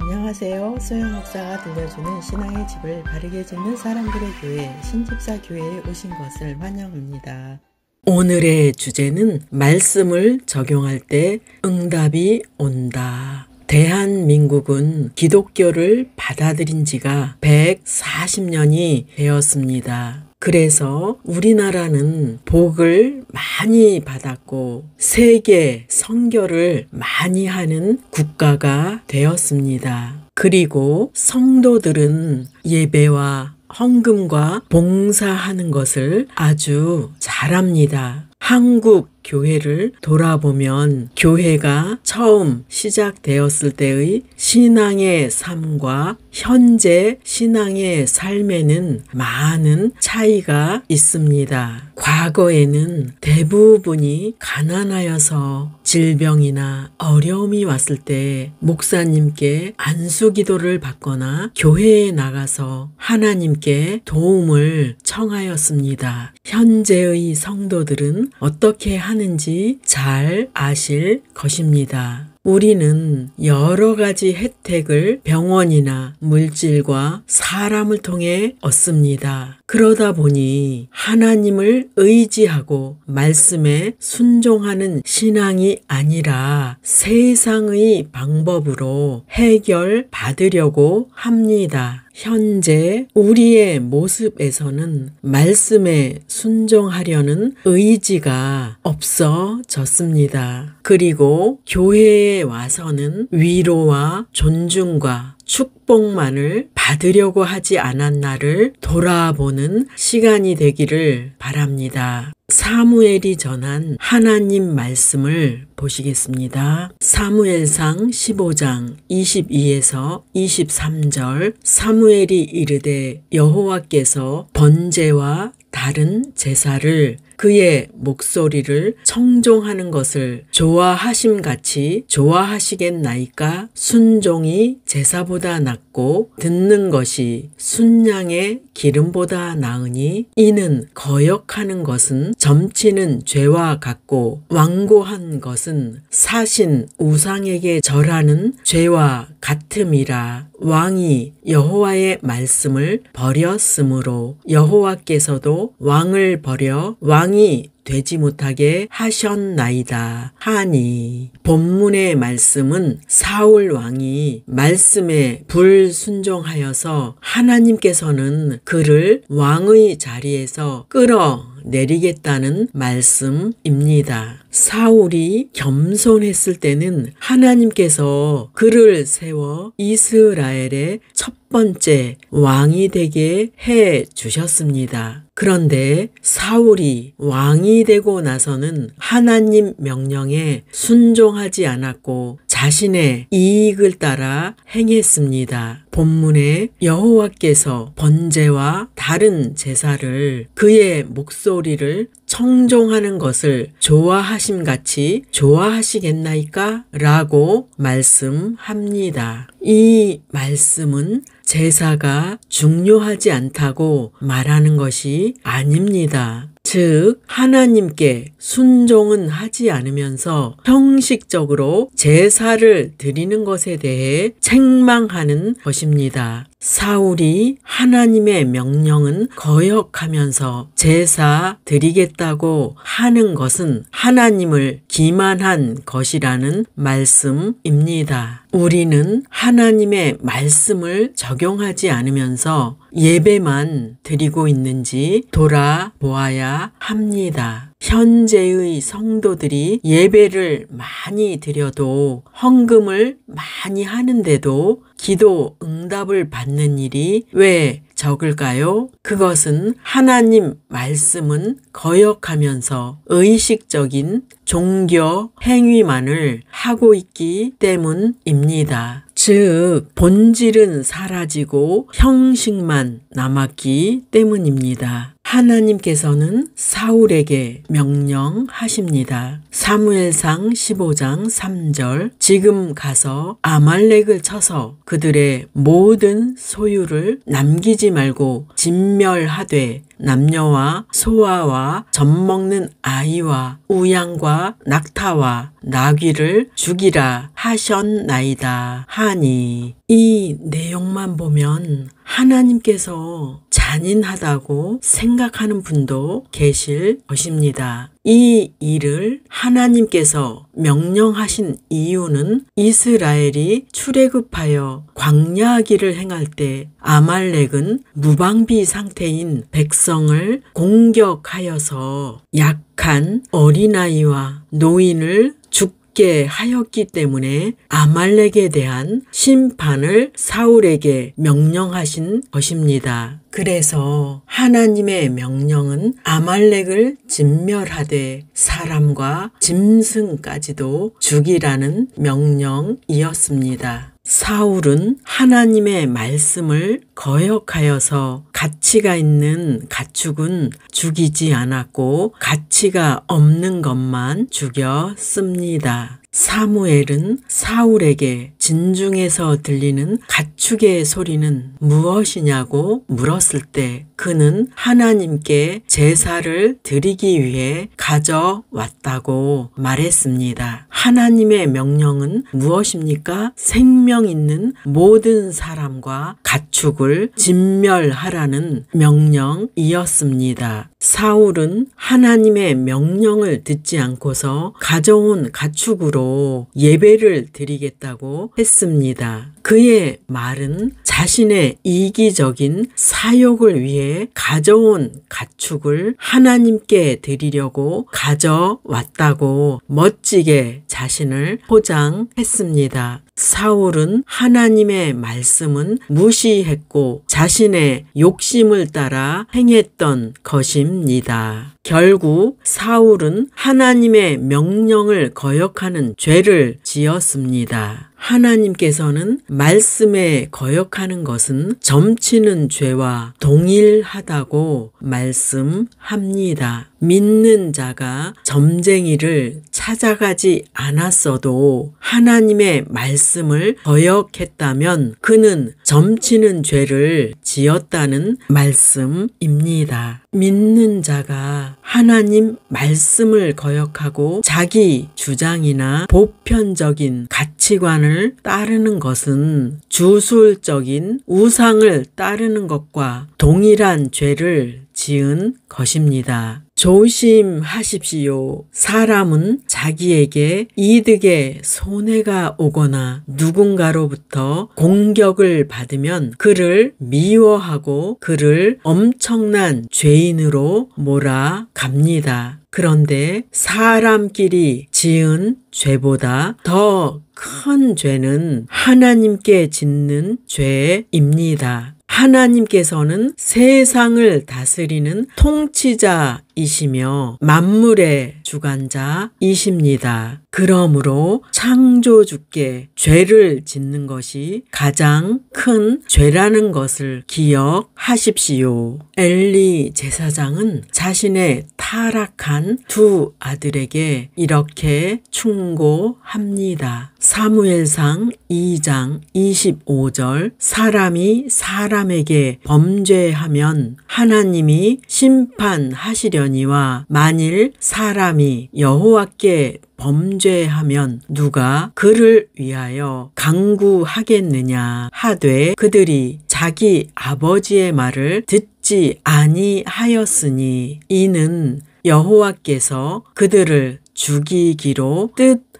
안녕하세요. 소영 목사가 들려주는 신앙의 집을 바르게 짓는 사람들의 교회 신집사 교회에 오신 것을 환영합니다. 오늘의 주제는 말씀을 적용할 때 응답이 온다. 대한민국은 기독교를 받아들인 지가 140년이 되었습니다. 그래서 우리나라는 복을 많이 받았고 세계 선교를 많이 하는 국가가 되었습니다. 그리고 성도들은 예배와 헌금과 봉사하는 것을 아주 잘합니다. 한국 교회를 돌아보면 교회가 처음 시작되었을 때의 신앙의 삶과 현재 신앙의 삶에는 많은 차이가 있습니다. 과거에는 대부분이 가난하여서 질병이나 어려움이 왔을 때 목사님께 안수기도를 받거나 교회에 나가서 하나님께 도움을 청하였습니다. 현재의 성도들은 어떻게 하는지 잘 아실 것입니다. 우리는 여러 가지 혜택을 병원이나 물질과 사람을 통해 얻습니다. 그러다 보니 하나님을 의지하고 말씀에 순종하는 신앙이 아니라 세상의 방법으로 해결받으려고 합니다. 현재 우리의 모습에서는 말씀에 순종하려는 의지가 없어졌습니다. 그리고 교회에 와서는 위로와 존중과 축복만을 받으려고 하지 않았나를 돌아보는 시간이 되기를 바랍니다. 사무엘이 전한 하나님 말씀을 보시겠습니다. 사무엘상 15장 22에서 23절 사무엘이 이르되 여호와께서 번제와 다른 제사를 그의 목소리를 청종하는 것을 좋아하심같이 좋아하시겠나이까? 순종이 제사보다 낫고 듣는 것이 순양의 기름보다 나으니 이는 거역하는 것은 점치는 죄와 같고 완고한 것은 사신 우상에게 절하는 죄와 같음이라. 왕이 여호와의 말씀을 버렸으므로 여호와께서도 왕을 버려 왕이 되지 못하게 하셨나이다 하니. 본문의 말씀은 사울 왕이 말씀에 불순종하여서 하나님께서는 그를 왕의 자리에서 끌어내리겠다는 말씀입니다. 사울이 겸손했을 때는 하나님께서 그를 세워 이스라엘의 첫 번째 왕이 되게 해 주셨습니다. 그런데 사울이 왕이 되고 나서는 하나님 명령에 순종하지 않았고 자신의 이익을 따라 행했습니다. 본문에 여호와께서 번제와 다른 제사를 그의 목소리를 청종하는 것을 좋아하심같이 좋아하시겠나이까? 라고 말씀합니다. 이 말씀은 제사가 중요하지 않다고 말하는 것이 아닙니다. 즉 하나님께 순종은 하지 않으면서 형식적으로 제사를 드리는 것에 대해 책망하는 것입니다. 사울이 하나님의 명령은 거역하면서 제사 드리겠다고 하는 것은 하나님을 기만한 것이라는 말씀입니다. 우리는 하나님의 말씀을 적용하지 않으면서 예배만 드리고 있는지 돌아보아야 합니다. 현재의 성도들이 예배를 많이 드려도 헌금을 많이 하는데도 기도 응답을 받는 일이 왜 적을까요? 그것은 하나님 말씀은 거역하면서 의식적인 종교 행위만을 하고 있기 때문입니다. 즉 본질은 사라지고 형식만 남았기 때문입니다. 하나님께서는 사울에게 명령하십니다. 사무엘상 15장 3절 지금 가서 아말렉을 쳐서 그들의 모든 소유를 남기지 말고 진멸하되 남녀와 소아와 젖먹는 아이와 우양과 낙타와 나귀를 죽이라 하셨나이다 하니, 이 내용만 보면 하나님께서 잔인하다고 생각하는 분도 계실 것입니다. 이 일을 하나님께서 명령하신 이유는 이스라엘이 출애굽하여 광야 길을 행할 때 아말렉은 무방비 상태인 백성을 공격하여서 약한 어린아이와 노인을 죽게 하였기 때문에 아말렉에 대한 심판을 사울에게 명령하신 것입니다. 그래서 하나님의 명령은 아말렉을 진멸하되 사람과 짐승까지도 죽이라는 명령이었습니다. 사울은 하나님의 말씀을 거역하여서 가치가 있는 가축은 죽이지 않았고 가치가 없는 것만 죽였습니다. 사무엘은 사울에게 진중에서 들리는 가축의 소리는 무엇이냐고 물었을 때 그는 하나님께 제사를 드리기 위해 가져왔다고 말했습니다. 하나님의 명령은 무엇입니까? 생명 있는 모든 사람과 가축을 진멸하라는 명령이었습니다. 사울은 하나님의 명령을 듣지 않고서 가져온 가축으로 예배를 드리겠다고 했습니다. 그의 말은 자신의 이기적인 사욕을 위해 가져온 가축을 하나님께 드리려고 가져왔다고 멋지게 자신을 포장했습니다. 사울은 하나님의 말씀은 무시했고 자신의 욕심을 따라 행했던 것입니다. 결국 사울은 하나님의 명령을 거역하는 죄를 지었습니다. 하나님께서는 말씀에 거역하는 것은 점치는 죄와 동일하다고 말씀합니다. 믿는 자가 점쟁이를 찾아가지 않았어도 하나님의 말씀을 거역했다면 그는 점치는 죄를 지었다는 말씀입니다. 믿는 자가 하나님 말씀을 거역하고 자기 주장이나 보편적인 가치관을 따르는 것은 주술적인 우상을 따르는 것과 동일한 죄를 지은 것입니다. 조심하십시오. 사람은 자기에게 이득에 손해가 오거나 누군가로부터 공격을 받으면 그를 미워하고 그를 엄청난 죄인으로 몰아갑니다. 그런데 사람끼리 지은 죄보다 더 큰 죄는 하나님께 짓는 죄입니다. 하나님께서는 세상을 다스리는 통치자이시며 만물의 주관자이십니다. 그러므로 창조주께 죄를 짓는 것이 가장 큰 죄라는 것을 기억하십시오. 엘리 제사장은 자신의 타락한 두 아들에게 이렇게 충고합니다. 사무엘상 2장 25절 사람이 사람에게 범죄하면 하나님이 심판하시려니와 만일 사람이 여호와께 범죄하면 누가 그를 위하여 강구하겠느냐 하되 그들이 자기 아버지의 말을 듣지 아니하였으니 이는 여호와께서 그들을 죽이기로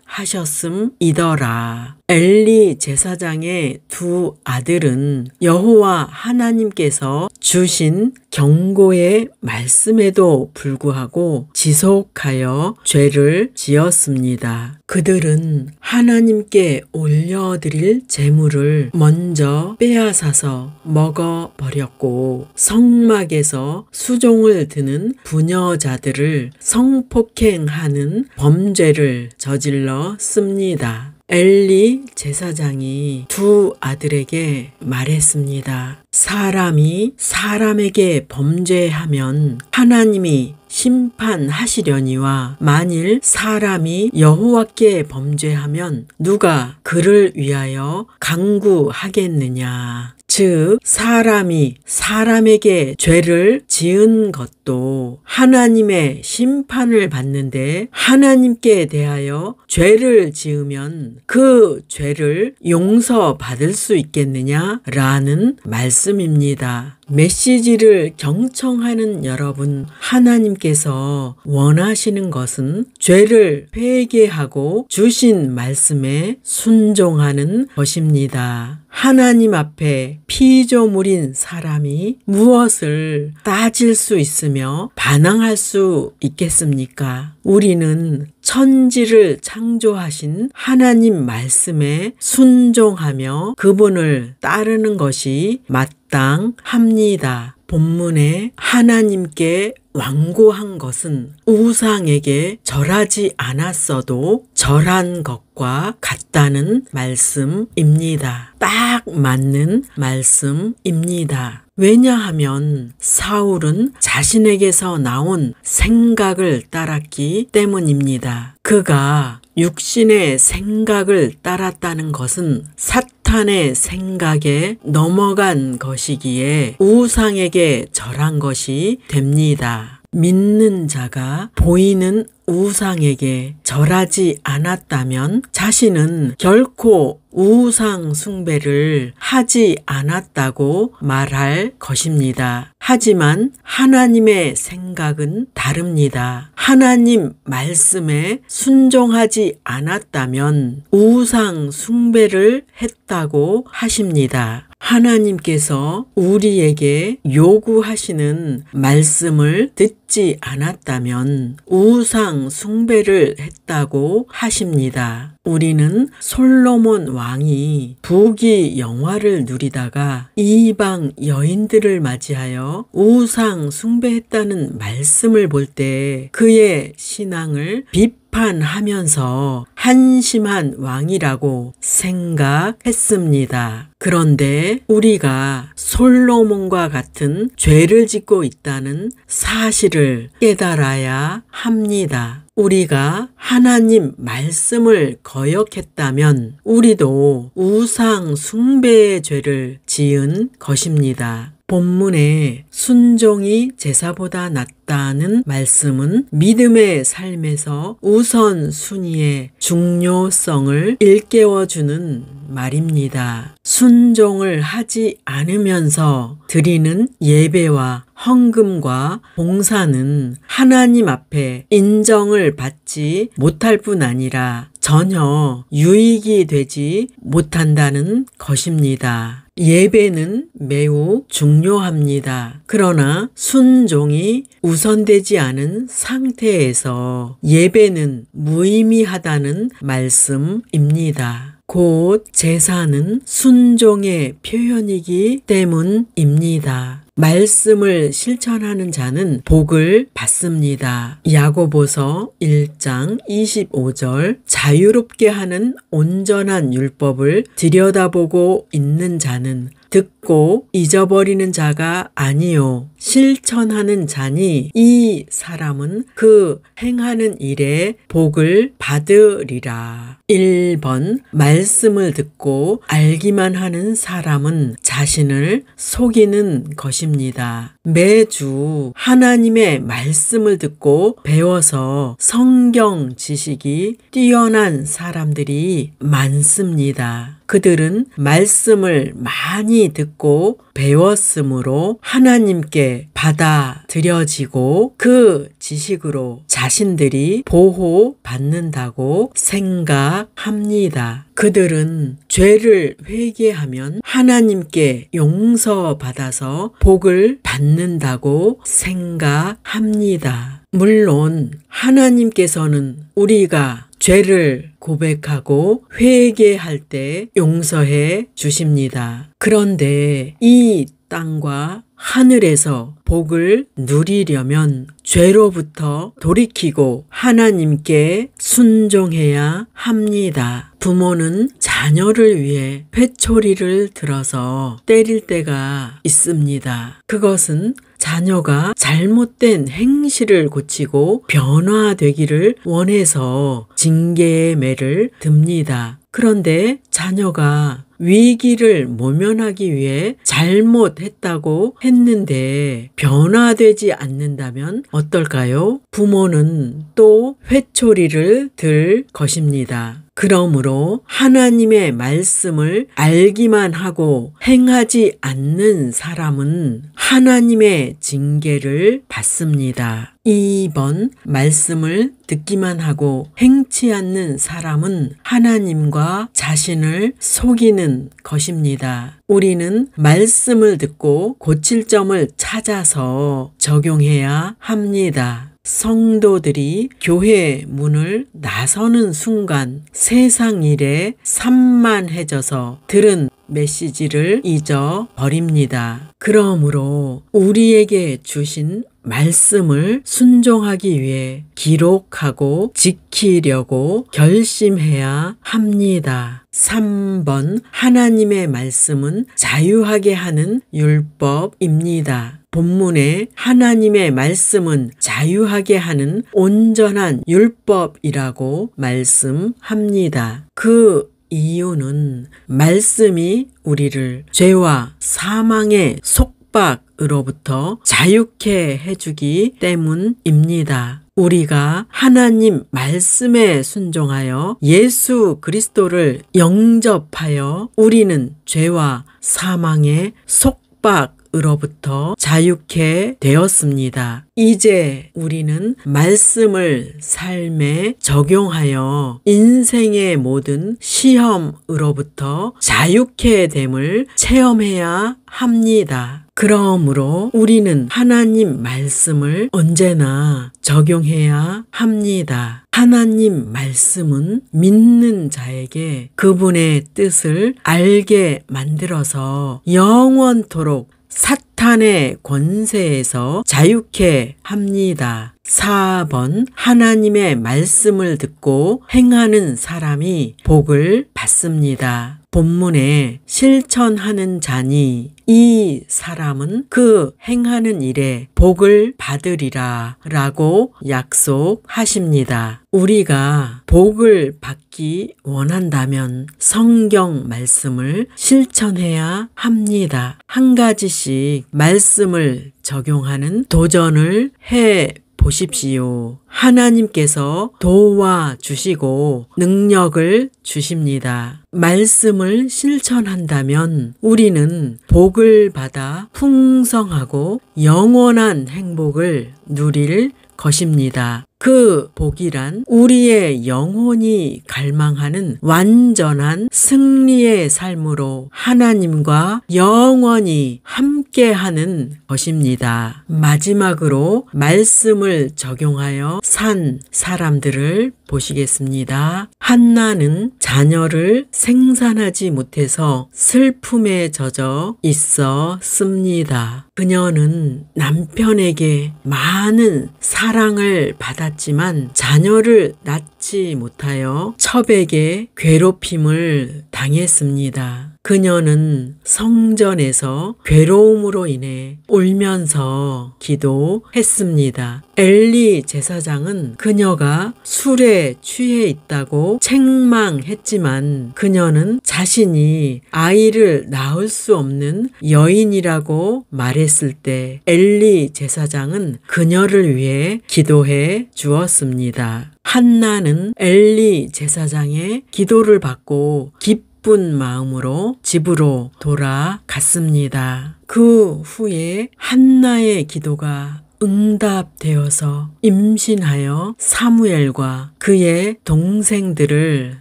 뜻하셨음이더라. 엘리 제사장의 두 아들은 여호와 하나님께서 주신 경고의 말씀에도 불구하고 지속하여 죄를 지었습니다. 그들은 하나님께 올려드릴 제물을 먼저 빼앗아서 먹어버렸고 성막에서 수종을 드는 부녀자들을 성폭행하는 범죄를 저질렀습니다. 엘리 제사장이 두 아들에게 말했습니다. 사람이 사람에게 범죄하면 하나님이 심판하시려니와 만일 사람이 여호와께 범죄하면 누가 그를 위하여 강구하겠느냐. 즉 사람이 사람에게 죄를 지은 것도 하나님의 심판을 받는데 하나님께 대하여 죄를 지으면 그 죄를 용서받을 수 있겠느냐라는 말씀입니다. 메시지를 경청하는 여러분, 하나님께서 원하시는 것은 죄를 회개하고 주신 말씀에 순종하는 것입니다. 하나님 앞에 피조물인 사람이 무엇을 따질 수 있으며 반항할 수 있겠습니까? 우리는 천지를 창조하신 하나님 말씀에 순종하며 그분을 따르는 것이 마땅합니다. 본문에 하나님께 완고한 것은 우상에게 절하지 않았어도 절한 것과 같다는 말씀입니다. 딱 맞는 말씀입니다. 왜냐하면 사울은 자신에게서 나온 생각을 따랐기 때문입니다. 그가 육신의 생각을 따랐다는 것은 사탄의 생각에 넘어간 것이기에 우상에게 절한 것이 됩니다. 믿는 자가 보이는 우상에게 절하지 않았다면 자신은 결코 우상 숭배를 하지 않았다고 말할 것입니다. 하지만 하나님의 생각은 다릅니다. 하나님 말씀에 순종하지 않았다면 우상 숭배를 했다고 하십니다. 하나님께서 우리에게 요구하시는 말씀을 듣지 않았다면 우상 숭배를 했다고 하십니다. 우리는 솔로몬 왕이 부귀 영화를 누리다가 이방 여인들을 맞이하여 우상 숭배했다는 말씀을 볼 때 그의 신앙을 비판하면서 한심한 왕이라고 생각했습니다. 그런데 우리가 솔로몬과 같은 죄를 짓고 있다는 사실을 깨달아야 합니다. 우리가 하나님 말씀을 거역했다면 우리도 우상 숭배의 죄를 지은 것입니다. 본문에 순종이 제사보다 낫다는 말씀은 믿음의 삶에서 우선순위의 중요성을 일깨워주는 말입니다. 순종을 하지 않으면서 드리는 예배와 헌금과 봉사는 하나님 앞에 인정을 받지 못할 뿐 아니라 전혀 유익이 되지 못한다는 것입니다. 예배는 매우 중요합니다. 그러나 순종이 우선되지 않은 상태에서 예배는 무의미하다는 말씀입니다. 곧 제사는 순종의 표현이기 때문입니다. 말씀을 실천하는 자는 복을 받습니다. 야고보서 1장 25절 자유롭게 하는 온전한 율법을 들여다보고 있는 자는 듣고 잊어버리는 자가 아니요 실천하는 자니 이 사람은 그 행하는 일에 복을 받으리라. 1번 말씀을 듣고 알기만 하는 사람은 자신을 속이는 것입니다. 매주 하나님의 말씀을 듣고 배워서 성경 지식이 뛰어난 사람들이 많습니다. 그들은 말씀을 많이 듣고 배웠으므로 하나님께 받아들여지고 그 지식으로 자신들이 보호받는다고 생각합니다. 그들은 죄를 회개하면 하나님께 용서받아서 복을 받는다고 생각합니다. 물론 하나님께서는 우리가 죄를 고백하고 회개할 때 용서해 주십니다. 그런데 이 땅과 하늘에서 복을 누리려면 죄로부터 돌이키고 하나님께 순종해야 합니다. 부모는 자녀를 위해 회초리를 들어서 때릴 때가 있습니다. 그것은 자녀가 잘못된 행실을 고치고 변화되기를 원해서 징계의 매를 듭니다. 그런데 자녀가 위기를 모면하기 위해 잘못했다고 했는데 변화되지 않는다면 어떨까요? 부모는 또 회초리를 들 것입니다. 그러므로 하나님의 말씀을 알기만 하고 행하지 않는 사람은 하나님의 징계를 받습니다. 2번 말씀을 듣기만 하고 행치 않는 사람은 하나님과 자신을 속이는 것입니다. 우리는 말씀을 듣고 고칠 점을 찾아서 적용해야 합니다. 성도들이 교회 문을 나서는 순간 세상 일에 산만해져서 들은 메시지를 잊어버립니다. 그러므로 우리에게 주신 말씀을 순종하기 위해 기록하고 지키려고 결심해야 합니다. 3번 하나님의 말씀은 자유하게 하는 율법입니다. 본문에 하나님의 말씀은 자유하게 하는 온전한 율법이라고 말씀합니다. 그 이유는 말씀이 우리를 죄와 사망의 속박으로부터 자유케 해주기 때문입니다. 우리가 하나님 말씀에 순종하여 예수 그리스도를 영접하여 우리는 죄와 사망의 속박으로부터 자유케 되었습니다. 이제 우리는 말씀을 삶에 적용하여 인생의 모든 시험으로부터 자유케 됨을 체험해야 합니다. 그러므로 우리는 하나님 말씀을 언제나 적용해야 합니다. 하나님 말씀은 믿는 자에게 그분의 뜻을 알게 만들어서 영원토록 사탄의 권세에서 자유케 합니다. 4번 하나님의 말씀을 듣고 행하는 사람이 복을 받습니다. 본문에 실천하는 자니 이 사람은 그 행하는 일에 복을 받으리라 라고 약속하십니다. 우리가 복을 받기 원한다면 성경 말씀을 실천해야 합니다. 한 가지씩 말씀을 적용하는 도전을 해 보십시오. 하나님께서 도와주시고 능력을 주십니다. 말씀을 실천한다면 우리는 복을 받아 풍성하고 영원한 행복을 누릴 것입니다. 그 복이란 우리의 영혼이 갈망하는 완전한 승리의 삶으로 하나님과 영원히 함께하는 것입니다. 마지막으로 말씀을 적용하여 산 사람들을 보시겠습니다. 한나는 자녀를 생산하지 못해서 슬픔에 젖어 있었습니다. 그녀는 남편에게 많은 사랑을 받았지만 자녀를 낳지 못하여 첩에게 괴롭힘을 당했습니다. 그녀는 성전에서 괴로움으로 인해 울면서 기도했습니다. 엘리 제사장은 그녀가 술에 취해 있다고 책망했지만 그녀는 자신이 아이를 낳을 수 없는 여인이라고 말했을 때 엘리 제사장은 그녀를 위해 기도해 주었습니다. 한나는 엘리 제사장의 기도를 받고 기쁜 마음으로 집으로 돌아갔습니다. 그 후에 한나의 기도가 응답되어서 임신하여 사무엘과 그의 동생들을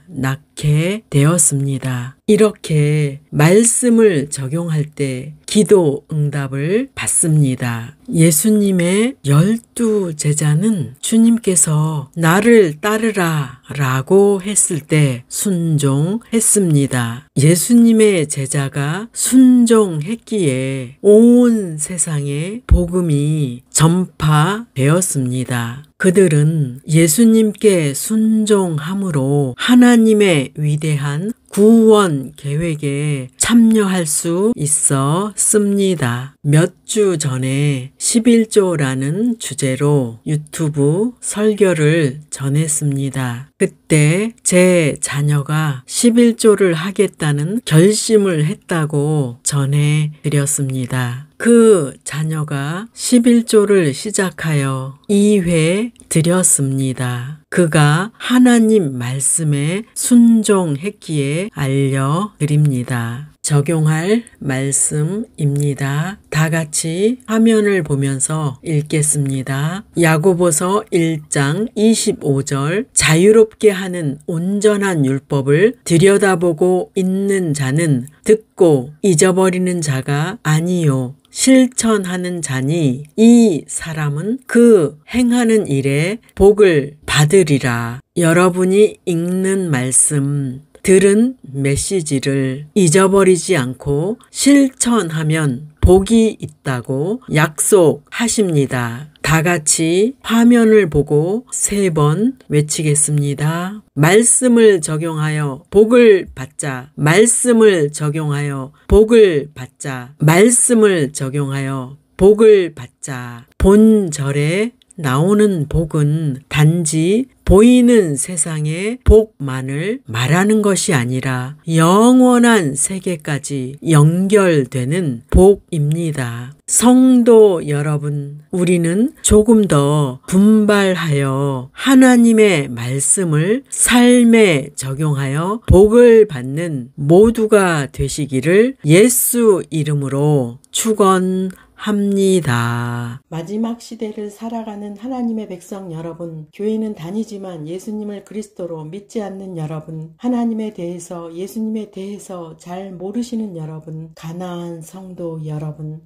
낳게 되었습니다. 이렇게 말씀을 적용할 때 기도 응답을 받습니다. 예수님의 12 제자는 주님께서 나를 따르라 라고 했을 때 순종했습니다. 예수님의 제자가 순종했기에 온 세상에 복음이 전파되었습니다. 그들은 예수님께 순종함으로 하나님의 위대한 구원 계획에 참여할 수 있었습니다. 몇 주 전에 11조라는 주제로 유튜브 설교를 전했습니다. 그때 제 자녀가 11조를 하겠다는 결심을 했다고 전해드렸습니다. 그 자녀가 11조를 시작하여 2회 드렸습니다. 그가 하나님 말씀에 순종했기에 알려드립니다. 적용할 말씀입니다. 다 같이 화면을 보면서 읽겠습니다. 야고보서 1장 25절 자유롭게 하는 온전한 율법을 들여다보고 있는 자는 듣고 잊어버리는 자가 아니요 실천하는 자니 이 사람은 그 행하는 일에 복을 받으리라. 여러분이 읽는 말씀, 들은 메시지를 잊어버리지 않고 실천하면 복이 있다고 약속하십니다. 다 같이 화면을 보고 3번 외치겠습니다. 말씀을 적용하여 복을 받자. 말씀을 적용하여 복을 받자. 말씀을 적용하여 복을 받자. 본절에 나오는 복은 단지 보이는 세상의 복만을 말하는 것이 아니라 영원한 세계까지 연결되는 복입니다. 성도 여러분, 우리는 조금 더 분발하여 하나님의 말씀을 삶에 적용하여 복을 받는 모두가 되시기를 예수 이름으로 축원합니다. 마지막 시대를 살아가는 하나님의 백성 여러분, 교회는 다니지만 예수님을 그리스도로 믿지 않는 여러분, 하나님에 대해서 예수님에 대해서 잘 모르시는 여러분, 가나안 성도 여러분,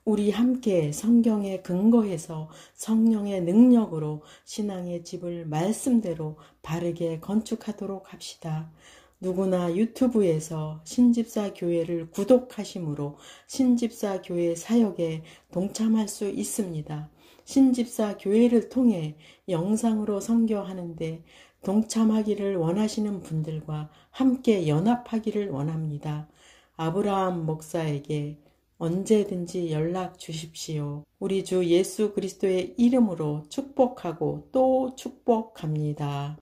우리 함께 성경에 근거해서 성령의 능력으로 신앙의 집을 말씀대로 바르게 건축하도록 합시다. 누구나 유튜브에서 신집사 교회를 구독하심으로 신집사 교회 사역에 동참할 수 있습니다. 신집사 교회를 통해 영상으로 선교하는데 동참하기를 원하시는 분들과 함께 연합하기를 원합니다. 아브라함 목사에게 언제든지 연락 주십시오. 우리 주 예수 그리스도의 이름으로 축복하고 또 축복합니다.